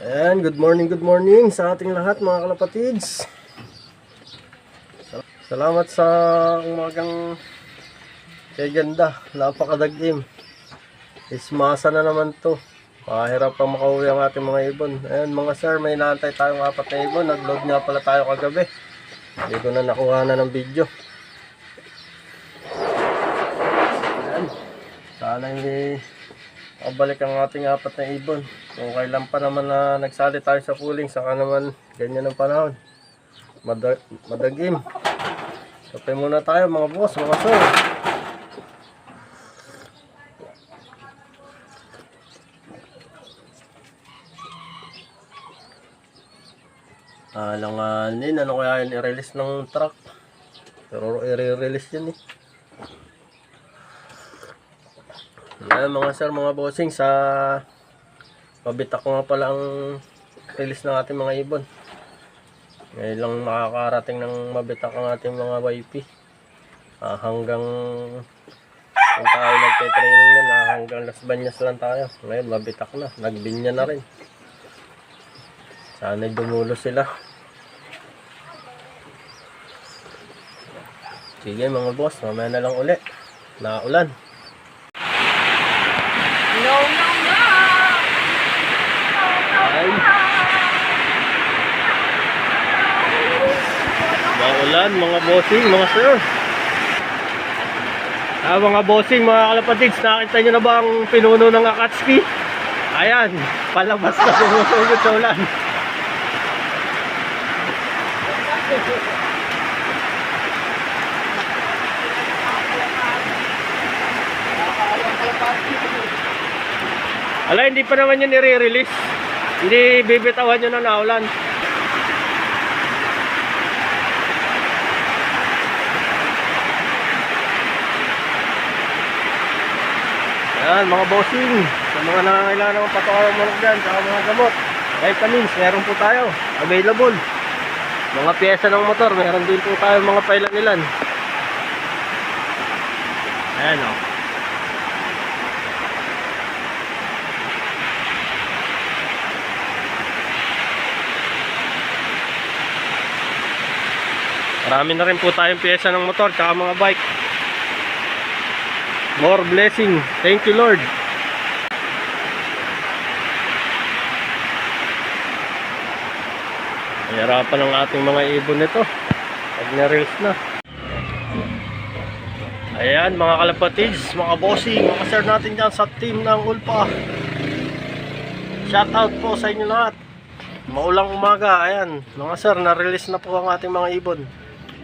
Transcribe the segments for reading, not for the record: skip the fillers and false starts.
And good morning sa ating lahat mga kalapatids. Salamat sa umagang kay ganda, napakadagim. Ismasa na naman to. Mahirap pang makauwi ang ating mga ibon. Ayan mga sir, may naantay tayong 4 na ibon. Nag-load nga pala tayo kagabi. Hindi ko na nakuha na ng video. Ayan. Sana hindi mabalik ang ating 4 na ibon. Kung kailan pa naman na nagsali tayo sa pooling, saka naman ganyan ang panahon. Madagim. Kapay muna tayo mga boss, mga sir. Alanganin, ano kaya yun i-release ng truck? Pero i-release yun eh. Ayan mga sir, mga bossing, sa pabitak ko nga pala ang release ng ating mga ibon. Ngayon lang makakarating ng mabitak ang ating mga YP. Hanggang kung tayo nagte-training na, hanggang Las Bañas lang tayo. Ngayon mabitak na, nagbinya na rin. Sana'y dumulo sila. Sige mga boss, mamaya na lang uli. Naulan. No. Ay. Maulan mga bossing, mga sir. Mga bossing, mga kalapatids, nakita nyo na ba ang pinuno ng Akatsuki? Ayan, palabas na sumusugot sa ulan. Ala, hindi pa naman yun i-release. Hindi bibitawan yun na naulan. Ayan mga bossing, sa mga nangangailangan ng patukarang manok dyan, saka mga gamot, vitamins, meron po tayo available. Mga pyesa ng motor, meron din po tayo mga pailan-ilan. Ayan o. Marami na rin po tayong pyesa ng motor tsaka mga bike. More blessing. Thank you Lord. Hirapan ng ating mga ibon nito pag na-release na. Ayan mga kalapatids, mga bossing, mga sir natin dyan sa team ng Ulpa. Shout out po sa inyo lahat. Maulang umaga. Ayan mga sir, na-release na po ang ating mga ibon.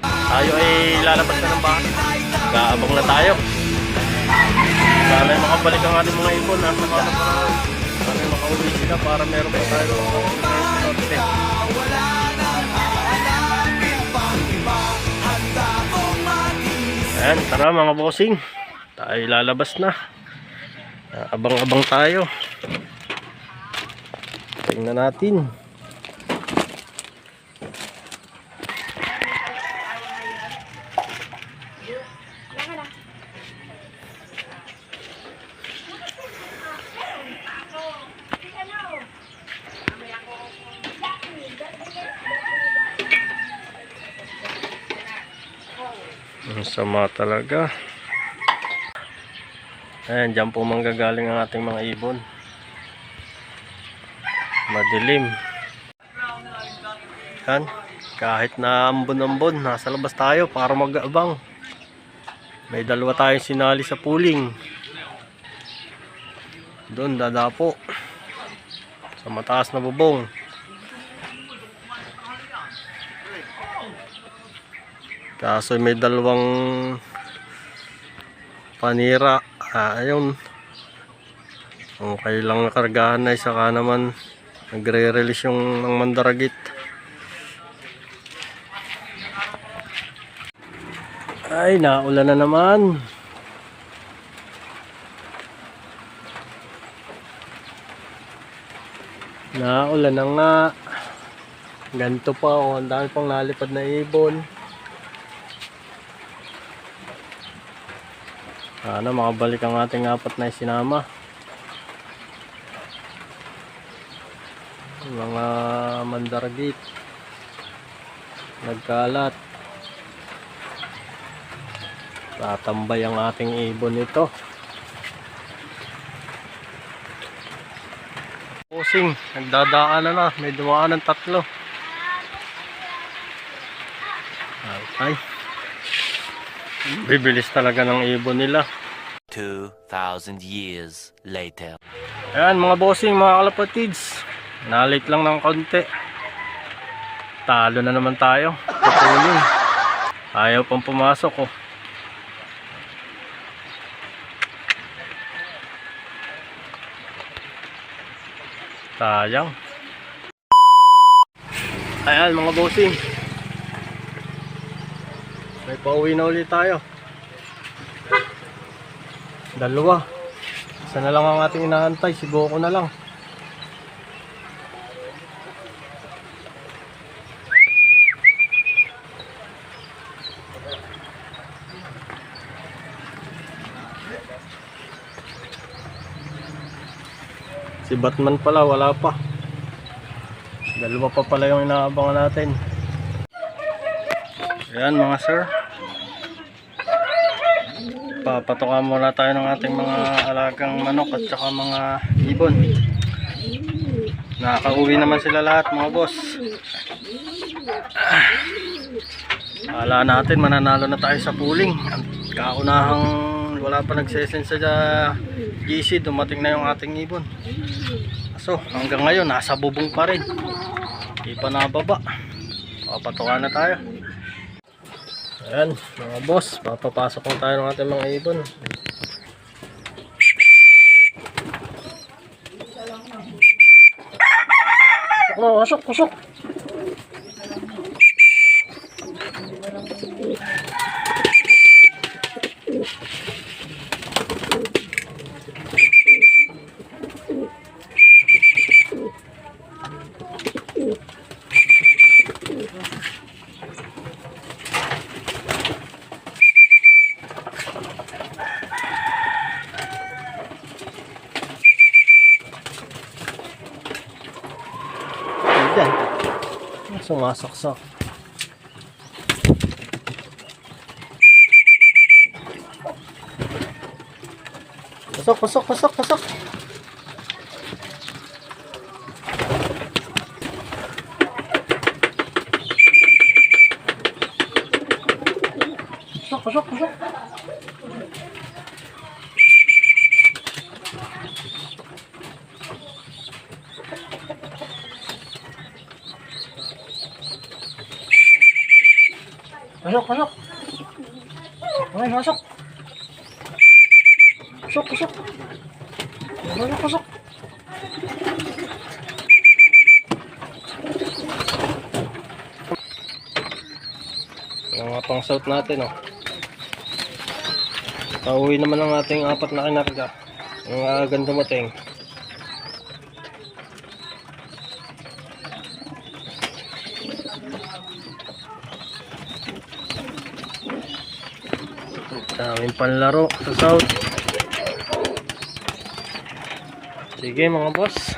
Tayo ay lalabas na ng bahay. Gaabang na tayo. Sana ay makabalik ang ating mga ibon. Nasa mga panahon. Sana ay makauwi sila para meron pa tayo. Ayan, tara mga bossing. Tayo lalabas na. Abang-abang tayo. Tingnan natin. Ang sama talaga. Ayan, dyan po manggagaling ang ating mga ibon. Madilim. Yan, kahit na ambon-ambon, nasa labas tayo para mag-aabang. May dalawa tayong sinali sa pooling. Doon dadapo sa mataas na bubong. Kaso may dalawang panira. Ayun. Okay lang nakargahan na, saka naman nagre-release yung ng mandaragit. Ay, naulan na naman. Naulan na nga. Ganito pa, oh, ang dami pang nalipad na ibon. Sana makabalik ang ating 4 na isinama. mga mandaragit, nagkalat. Tatambay ang ating ibon nito. Pusing, nagdadaanan na, may dumaan ng 3. Okay. Bibilis talaga ng ibon nila. 2,000 years later. Ayan mga bossing, mga kalapatids, nalit lang ng konti. Talo na naman tayo. Pupulin. Ayaw pang pumasok oh. Sayang. Ayan mga bossing, may pauwi na ulit tayo. 2. Isa na lang ang ating inaantay, si Goku na lang. Si Batman pala wala pa. 2 pa pala yung inaabangan natin. Ayan mga sir, papatokan muna tayo ng ating mga alagang manok at saka mga ibon. Nakauwi naman sila lahat mga boss. Akala natin mananalo na tayo sa pooling. Kaunahang wala pa nagsesend sa GC, dumating na yung ating ibon. So hanggang ngayon nasa bubong pa rin, di pa nababa. Papatokan na tayo. Ayan mga boss, papapasok na tayo ng ating mga ibon. Pasok, pasok. Ayan, sumasaksak. Pasok, pasok, pasok, pasok. Pasok, pasok, pasok. Pasok, pasok. Okay, pasok. Pasok, pasok. Pasok, pasok. Yung mga pang south natin, oh. Pauwi naman ang ating 4 na kinarga. Yung agan dumating. Daming panlaro sa south. Sige mga boss.